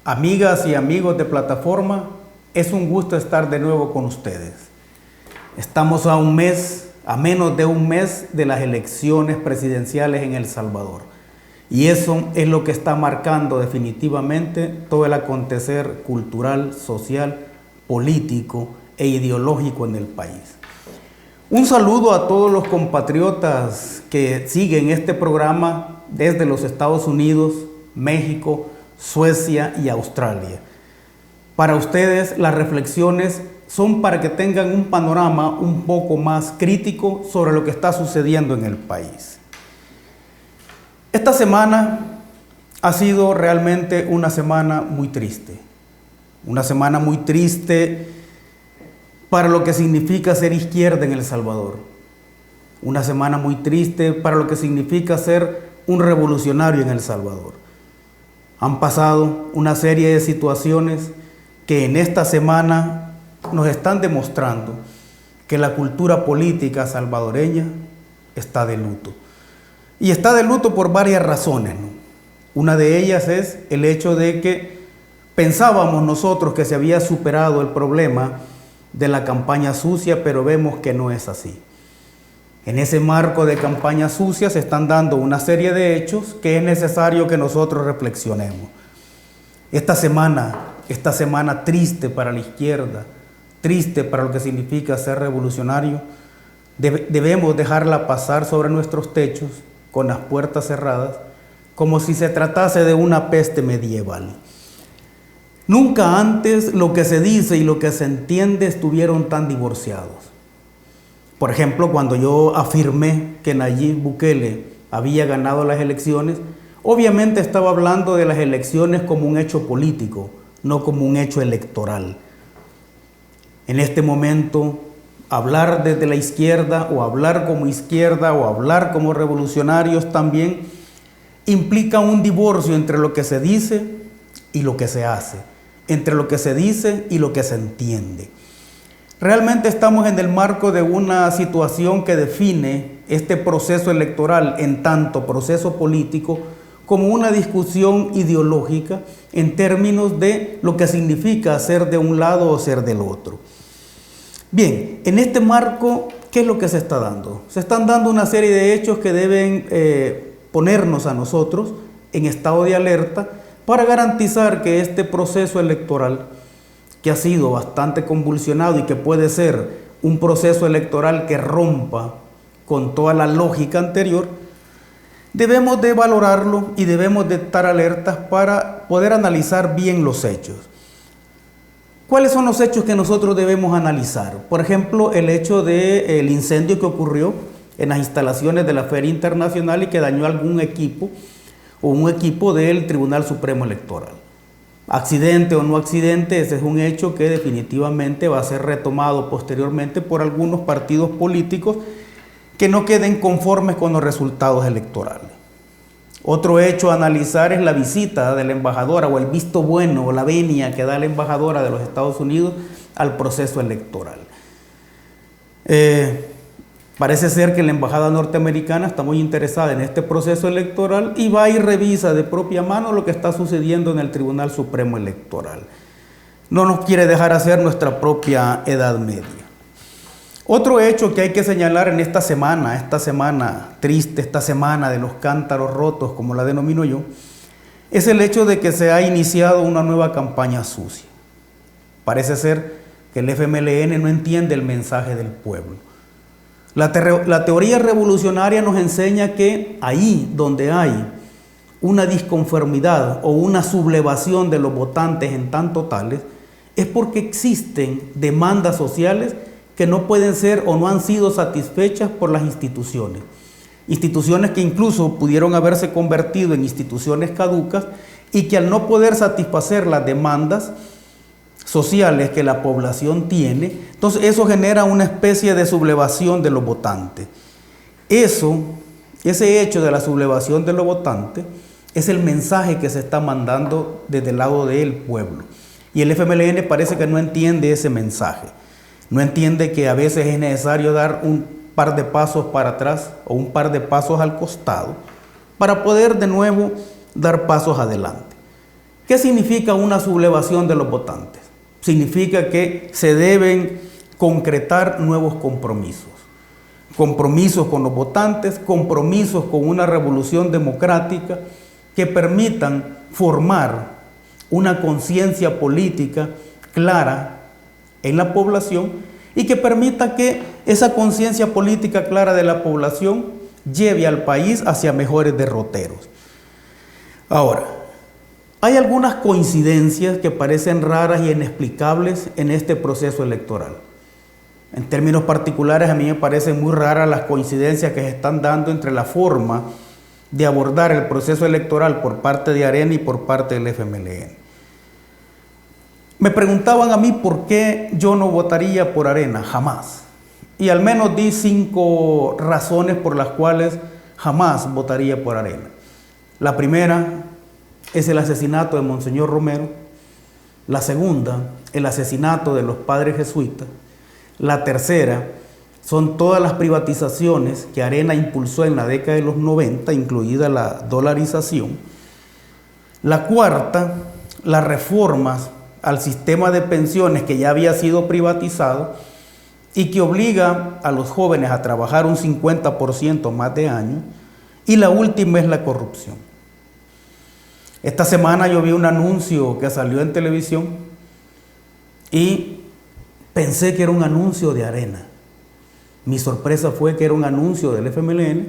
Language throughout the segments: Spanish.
Amigas y amigos de Plataforma, es un gusto estar de nuevo con ustedes. Estamos a menos de un mes de las elecciones presidenciales en El Salvador. Y eso es lo que está marcando definitivamente todo el acontecer cultural, social, político e ideológico en el país. Un saludo a todos los compatriotas que siguen este programa desde los Estados Unidos, México, Suecia y Australia. Para ustedes las reflexiones son para que tengan un panorama un poco más crítico sobre lo que está sucediendo en el país. Esta semana ha sido realmente una semana muy triste. Una semana muy triste para lo que significa ser izquierda en El Salvador. Una semana muy triste para lo que significa ser un revolucionario en El Salvador. Han pasado una serie de situaciones que en esta semana nos están demostrando que la cultura política salvadoreña está de luto. Y está de luto por varias razones, ¿no? Una de ellas es el hecho de que pensábamos nosotros que se había superado el problema de la campaña sucia, pero vemos que no es así. En ese marco de campaña sucia se están dando una serie de hechos que es necesario que nosotros reflexionemos. Esta semana triste para la izquierda, triste para lo que significa ser revolucionario, debemos dejarla pasar sobre nuestros techos con las puertas cerradas, como si se tratase de una peste medieval. Nunca antes lo que se dice y lo que se entiende estuvieron tan divorciados. Por ejemplo, cuando yo afirmé que Nayib Bukele había ganado las elecciones, obviamente estaba hablando de las elecciones como un hecho político, no como un hecho electoral. En este momento, hablar desde la izquierda o hablar como revolucionarios también implica un divorcio entre lo que se dice y lo que se hace, entre lo que se dice y lo que se entiende. Realmente estamos en el marco de una situación que define este proceso electoral en tanto proceso político como una discusión ideológica en términos de lo que significa ser de un lado o ser del otro. Bien, en este marco, ¿qué es lo que se está dando? Se están dando una serie de hechos que deben ponernos a nosotros en estado de alerta para garantizar que este proceso electoral, que ha sido bastante convulsionado y que puede ser un proceso electoral que rompa con toda la lógica anterior, debemos de valorarlo y debemos de estar alertas para poder analizar bien los hechos. ¿Cuáles son los hechos que nosotros debemos analizar? Por ejemplo, el hecho del incendio que ocurrió en las instalaciones de la Feria Internacional y que dañó algún equipo o un equipo del Tribunal Supremo Electoral. Accidente o no accidente, ese es un hecho que definitivamente va a ser retomado posteriormente por algunos partidos políticos que no queden conformes con los resultados electorales. Otro hecho a analizar es la visita de la embajadora o el visto bueno o la venia que da la embajadora de los Estados Unidos al proceso electoral. Parece ser que la embajada norteamericana está muy interesada en este proceso electoral y va y revisa de propia mano lo que está sucediendo en el Tribunal Supremo Electoral. No nos quiere dejar hacer nuestra propia Edad Media. Otro hecho que hay que señalar en esta semana triste, esta semana de los cántaros rotos, como la denomino yo, es el hecho de que se ha iniciado una nueva campaña sucia. Parece ser que el FMLN no entiende el mensaje del pueblo. La teoría revolucionaria nos enseña que ahí donde hay una disconformidad o una sublevación de los votantes en tanto tales, es porque existen demandas sociales que no pueden ser o no han sido satisfechas por las instituciones. Instituciones que incluso pudieron haberse convertido en instituciones caducas y que al no poder satisfacer las demandas sociales que la población tiene, entonces eso genera una especie de sublevación de los votantes. Ese hecho de la sublevación de los votantes es el mensaje que se está mandando desde el lado del pueblo. Y el FMLN parece que no entiende ese mensaje. No entiende que a veces es necesario dar un par de pasos para atrás o un par de pasos al costado para poder de nuevo dar pasos adelante. ¿Qué significa una sublevación de los votantes? Significa que se deben concretar nuevos compromisos. Compromisos con los votantes, compromisos con una revolución democrática que permitan formar una conciencia política clara en la población y que permita que esa conciencia política clara de la población lleve al país hacia mejores derroteros. Ahora, hay algunas coincidencias que parecen raras y inexplicables en este proceso electoral. En términos particulares, a mí me parecen muy raras las coincidencias que se están dando entre la forma de abordar el proceso electoral por parte de Arena y por parte del FMLN. Me preguntaban a mí por qué yo no votaría por Arena, jamás. Y al menos di 5 razones por las cuales jamás votaría por Arena. La primera es el asesinato de Monseñor Romero. La segunda, el asesinato de los padres jesuitas. La tercera, son todas las privatizaciones que Arena impulsó en la década de los 90, incluida la dolarización. La cuarta, las reformas al sistema de pensiones que ya había sido privatizado y que obliga a los jóvenes a trabajar un 50% más de años. Y la última es la corrupción. Esta semana yo vi un anuncio que salió en televisión y pensé que era un anuncio de Arena. Mi sorpresa fue que era un anuncio del FMLN,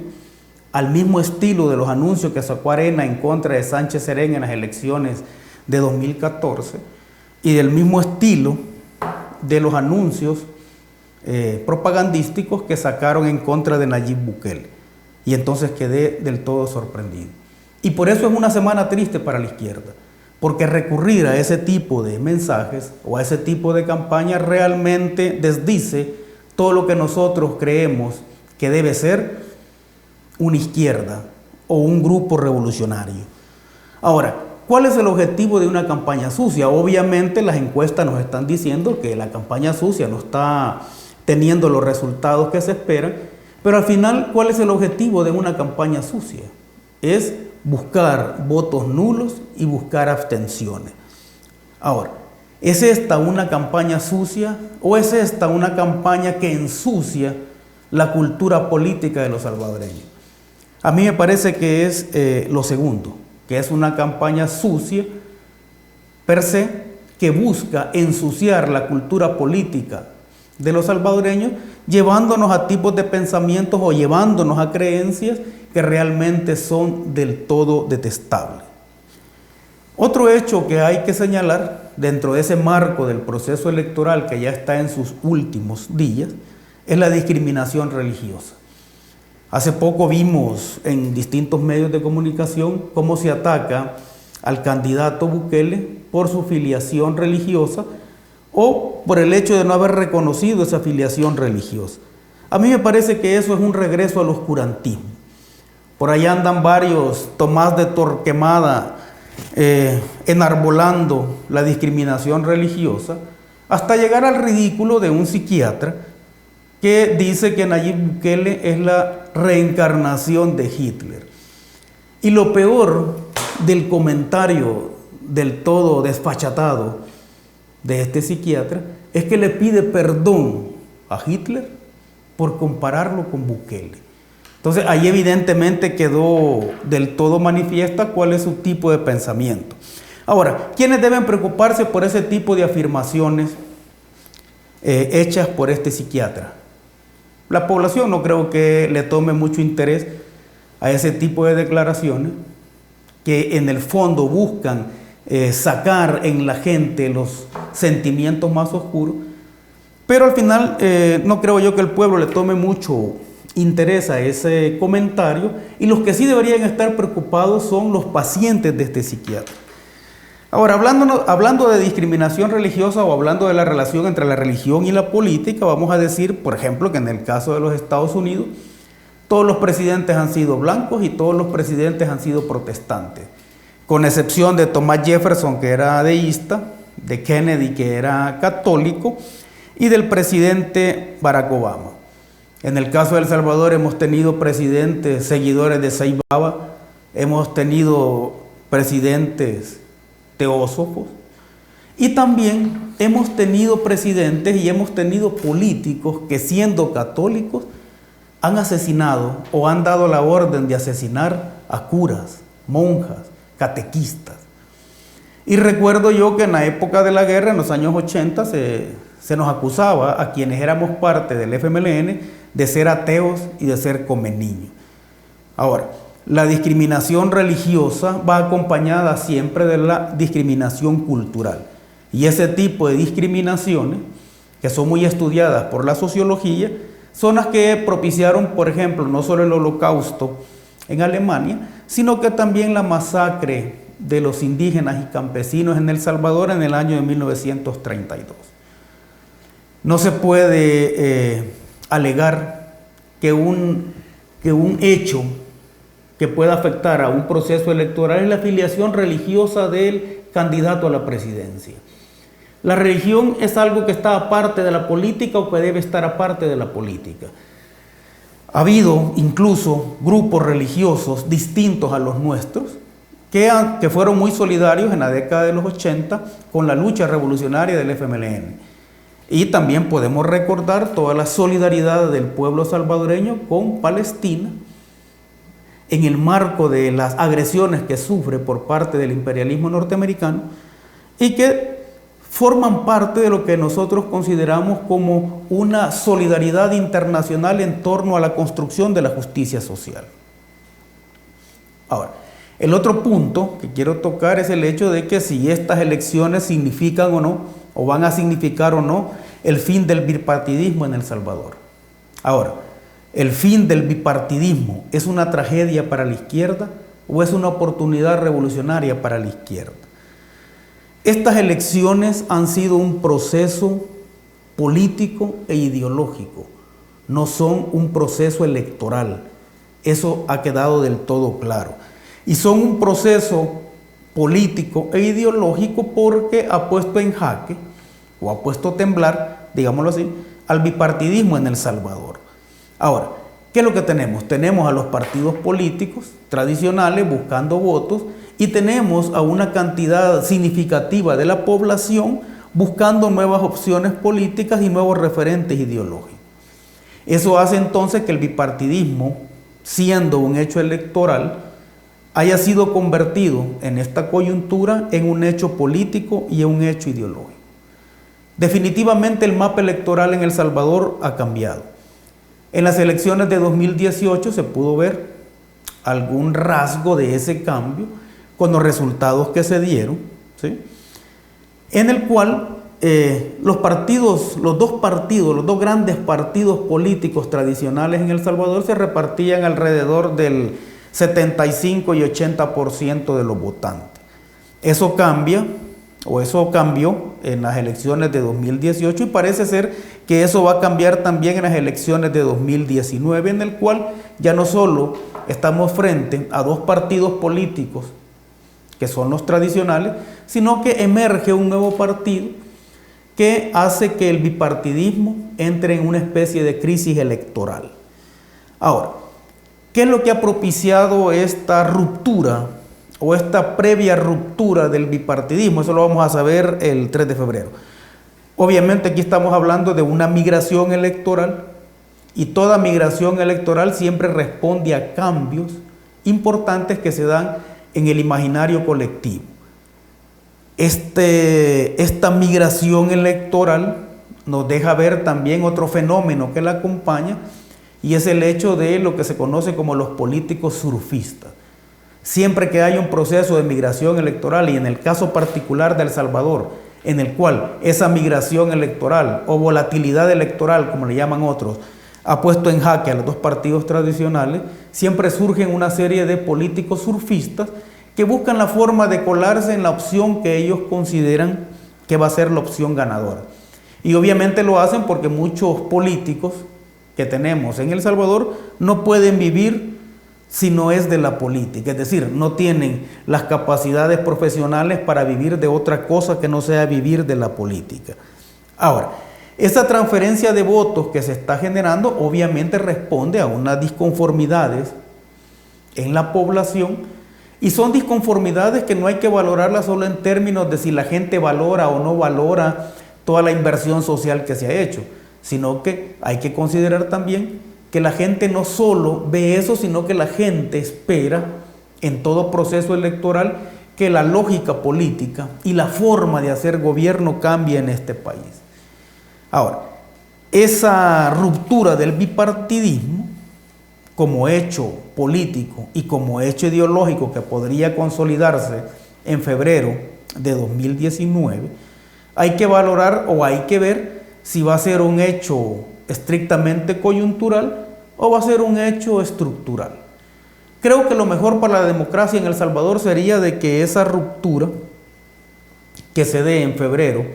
al mismo estilo de los anuncios que sacó Arena en contra de Sánchez Serén en las elecciones de 2014 y del mismo estilo de los anuncios propagandísticos que sacaron en contra de Nayib Bukele. Y entonces quedé del todo sorprendido. Y por eso es una semana triste para la izquierda, porque recurrir a ese tipo de mensajes o a ese tipo de campaña realmente desdice todo lo que nosotros creemos que debe ser una izquierda o un grupo revolucionario. Ahora, ¿cuál es el objetivo de una campaña sucia? Obviamente las encuestas nos están diciendo que la campaña sucia no está teniendo los resultados que se esperan, pero al final, ¿cuál es el objetivo de una campaña sucia? Es buscar votos nulos y buscar abstenciones. Ahora, ¿es esta una campaña sucia o es esta una campaña que ensucia la cultura política de los salvadoreños? A mí me parece que es lo segundo, que es una campaña sucia per se, que busca ensuciar la cultura política de los salvadoreños, llevándonos a tipos de pensamientos o llevándonos a creencias que realmente son del todo detestables. Otro hecho que hay que señalar dentro de ese marco del proceso electoral que ya está en sus últimos días es la discriminación religiosa. Hace poco vimos en distintos medios de comunicación cómo se ataca al candidato Bukele por su filiación religiosa o por el hecho de no haber reconocido esa filiación religiosa. A mí me parece que eso es un regreso al oscurantismo. Por allá andan varios Tomás de Torquemada enarbolando la discriminación religiosa hasta llegar al ridículo de un psiquiatra que dice que Nayib Bukele es la reencarnación de Hitler. Y lo peor del comentario del todo desfachatado de este psiquiatra es que le pide perdón a Hitler por compararlo con Bukele. Entonces ahí evidentemente quedó del todo manifiesta cuál es su tipo de pensamiento. Ahora, ¿quiénes deben preocuparse por ese tipo de afirmaciones hechas por este psiquiatra? La población no creo que le tome mucho interés a ese tipo de declaraciones que en el fondo buscan sacar en la gente los sentimientos más oscuros, pero al final no creo yo que el pueblo le tome mucho interés a ese comentario, y los que sí deberían estar preocupados son los pacientes de este psiquiatra. Ahora, hablando de discriminación religiosa o hablando de la relación entre la religión y la política, vamos a decir, por ejemplo, que en el caso de los Estados Unidos, todos los presidentes han sido blancos y todos los presidentes han sido protestantes, con excepción de Thomas Jefferson, que era deísta, de Kennedy, que era católico, y del presidente Barack Obama. En el caso de El Salvador hemos tenido presidentes seguidores de Saibaba, hemos tenido presidentes teósofos, y también hemos tenido presidentes y hemos tenido políticos que, siendo católicos, han asesinado o han dado la orden de asesinar a curas, monjas, catequistas. Y recuerdo yo que en la época de la guerra, en los años 80, se nos acusaba a quienes éramos parte del FMLN de ser ateos y de ser come niños. Ahora, la discriminación religiosa va acompañada siempre de la discriminación cultural. Y ese tipo de discriminaciones, que son muy estudiadas por la sociología, son las que propiciaron, por ejemplo, no solo el Holocausto en Alemania, sino que también la masacre de los indígenas y campesinos en El Salvador en el año de 1932. No se puede alegar que un hecho que pueda afectar a un proceso electoral es la afiliación religiosa del candidato a la presidencia. La religión es algo que está aparte de la política o que debe estar aparte de la política. Ha habido incluso grupos religiosos distintos a los nuestros que fueron muy solidarios en la década de los 80 con la lucha revolucionaria del FMLN. Y también podemos recordar toda la solidaridad del pueblo salvadoreño con Palestina en el marco de las agresiones que sufre por parte del imperialismo norteamericano y que forman parte de lo que nosotros consideramos como una solidaridad internacional en torno a la construcción de la justicia social. Ahora, el otro punto que quiero tocar es el hecho de que si estas elecciones significan o no, o van a significar o no, el fin del bipartidismo en El Salvador. Ahora, ¿el fin del bipartidismo es una tragedia para la izquierda o es una oportunidad revolucionaria para la izquierda? Estas elecciones han sido un proceso político e ideológico, no son un proceso electoral. Eso ha quedado del todo claro. Y son un proceso político e ideológico porque ha puesto en jaque, o ha puesto a temblar, digámoslo así, al bipartidismo en El Salvador. Ahora, ¿qué es lo que tenemos? Tenemos a los partidos políticos tradicionales buscando votos y tenemos a una cantidad significativa de la población buscando nuevas opciones políticas y nuevos referentes ideológicos. Eso hace entonces que el bipartidismo, siendo un hecho electoral, haya sido convertido en esta coyuntura en un hecho político y en un hecho ideológico. Definitivamente el mapa electoral en El Salvador ha cambiado. En las elecciones de 2018 se pudo ver algún rasgo de ese cambio con los resultados que se dieron, ¿sí? En el cual los dos grandes partidos políticos tradicionales en El Salvador se repartían alrededor del 75 y 80% de los votantes. Eso cambia, o eso cambió en las elecciones de 2018 y parece ser que eso va a cambiar también en las elecciones de 2019, en el cual ya no solo estamos frente a dos partidos políticos que son los tradicionales, sino que emerge un nuevo partido que hace que el bipartidismo entre en una especie de crisis electoral. Ahora, ¿qué es lo que ha propiciado esta ruptura o esta previa ruptura del bipartidismo? Eso lo vamos a saber el 3 de febrero. Obviamente aquí estamos hablando de una migración electoral y toda migración electoral siempre responde a cambios importantes que se dan en el imaginario colectivo. Esta migración electoral nos deja ver también otro fenómeno que la acompaña y es el hecho de lo que se conoce como los políticos surfistas. Siempre que hay un proceso de migración electoral y en el caso particular de El Salvador, en el cual esa migración electoral o volatilidad electoral, como le llaman otros, ha puesto en jaque a los dos partidos tradicionales, siempre surgen una serie de políticos surfistas que buscan la forma de colarse en la opción que ellos consideran que va a ser la opción ganadora. Y obviamente lo hacen porque muchos políticos que tenemos en El Salvador no pueden vivir si no es de la política, es decir, no tienen las capacidades profesionales para vivir de otra cosa que no sea vivir de la política. Ahora, esa transferencia de votos que se está generando obviamente responde a unas disconformidades en la población Y son disconformidades que no hay que valorarlas solo en términos de si la gente valora o no valora toda la inversión social que se ha hecho, sino que hay que considerar también que la gente no solo ve eso, sino que la gente espera en todo proceso electoral que la lógica política y la forma de hacer gobierno cambie en este país. Ahora, esa ruptura del bipartidismo como hecho político y como hecho ideológico que podría consolidarse en febrero de 2019, hay que valorar o hay que ver si va a ser un hecho estrictamente coyuntural o va a ser un hecho estructural. Creo que lo mejor para la democracia en El Salvador sería de que esa ruptura que se dé en febrero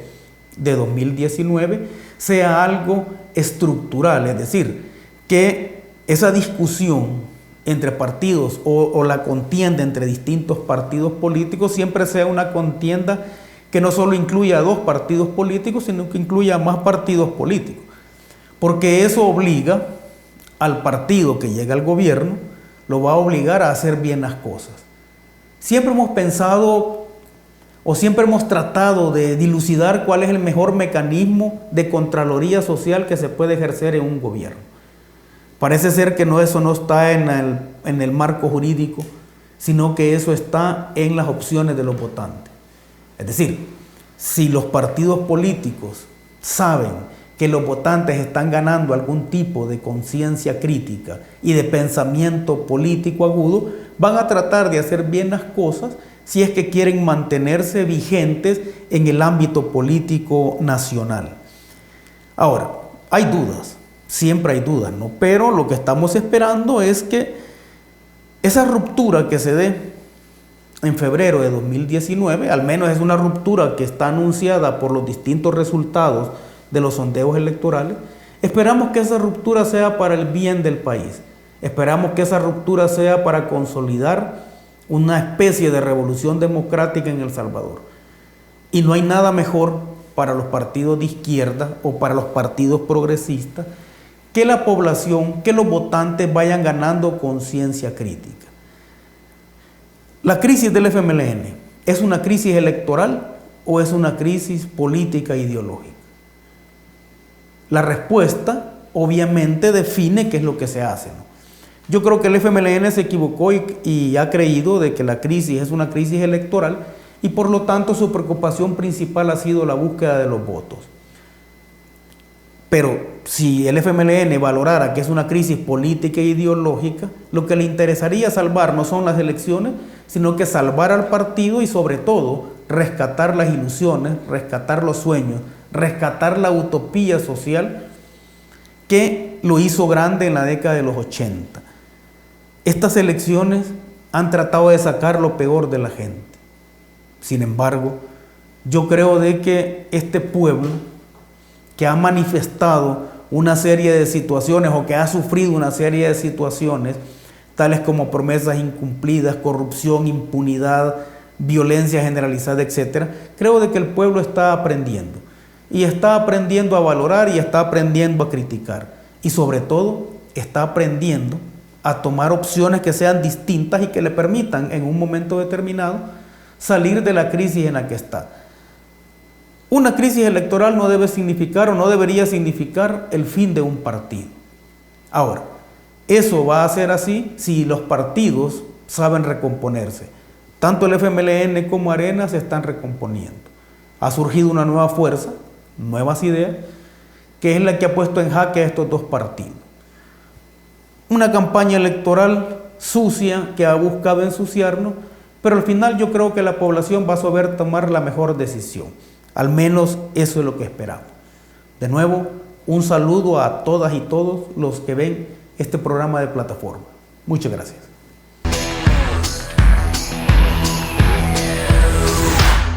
de 2019 sea algo estructural, es decir, que esa discusión entre partidos o la contienda entre distintos partidos políticos siempre sea una contienda que no solo incluya a dos partidos políticos, sino que incluya a más partidos políticos, porque eso obliga al partido que llega al gobierno, lo va a obligar a hacer bien las cosas. Siempre hemos pensado o siempre hemos tratado de dilucidar cuál es el mejor mecanismo de contraloría social que se puede ejercer en un gobierno. Parece ser que eso no está en el marco jurídico, sino que eso está en las opciones de los votantes. Es decir, si los partidos políticos saben que los votantes están ganando algún tipo de conciencia crítica y de pensamiento político agudo, van a tratar de hacer bien las cosas si es que quieren mantenerse vigentes en el ámbito político nacional. Ahora, hay dudas, siempre hay dudas, ¿no? Pero lo que estamos esperando es que esa ruptura que se dé en febrero de 2019, al menos es una ruptura que está anunciada por los distintos resultados de los sondeos electorales, esperamos que esa ruptura sea para el bien del país, esperamos que esa ruptura sea para consolidar una especie de revolución democrática en El Salvador. Y no hay nada mejor para los partidos de izquierda o para los partidos progresistas que la población, que los votantes vayan ganando conciencia crítica. La crisis del FMLN, ¿es una crisis electoral o es una crisis política e ideológica? La respuesta obviamente define qué es lo que se hace, ¿no? Yo creo que el FMLN se equivocó y ha creído de que la crisis es una crisis electoral y por lo tanto su preocupación principal ha sido la búsqueda de los votos. Pero si el FMLN valorara que es una crisis política e ideológica, lo que le interesaría salvar no son las elecciones, sino que salvar al partido y sobre todo rescatar las ilusiones, rescatar los sueños, rescatar la utopía social que lo hizo grande en la década de los 80. Estas elecciones han tratado de sacar lo peor de la gente. Sin embargo, yo creo de que este pueblo que ha manifestado una serie de situaciones o que ha sufrido una serie de situaciones, tales como promesas incumplidas, corrupción, impunidad, violencia generalizada, etc., creo de que el pueblo está aprendiendo. Y está aprendiendo a valorar y está aprendiendo a criticar. Y sobre todo, está aprendiendo a tomar opciones que sean distintas y que le permitan en un momento determinado salir de la crisis en la que está. Una crisis electoral no debe significar o no debería significar el fin de un partido. Ahora, eso va a ser así si los partidos saben recomponerse. Tanto el FMLN como Arena se están recomponiendo. Ha surgido una nueva fuerza, nuevas ideas, que es la que ha puesto en jaque a estos dos partidos. Una campaña electoral sucia que ha buscado ensuciarnos, pero al final yo creo que la población va a saber tomar la mejor decisión. Al menos eso es lo que esperamos. De nuevo, un saludo a todas y todos los que ven este programa de plataforma. Muchas gracias.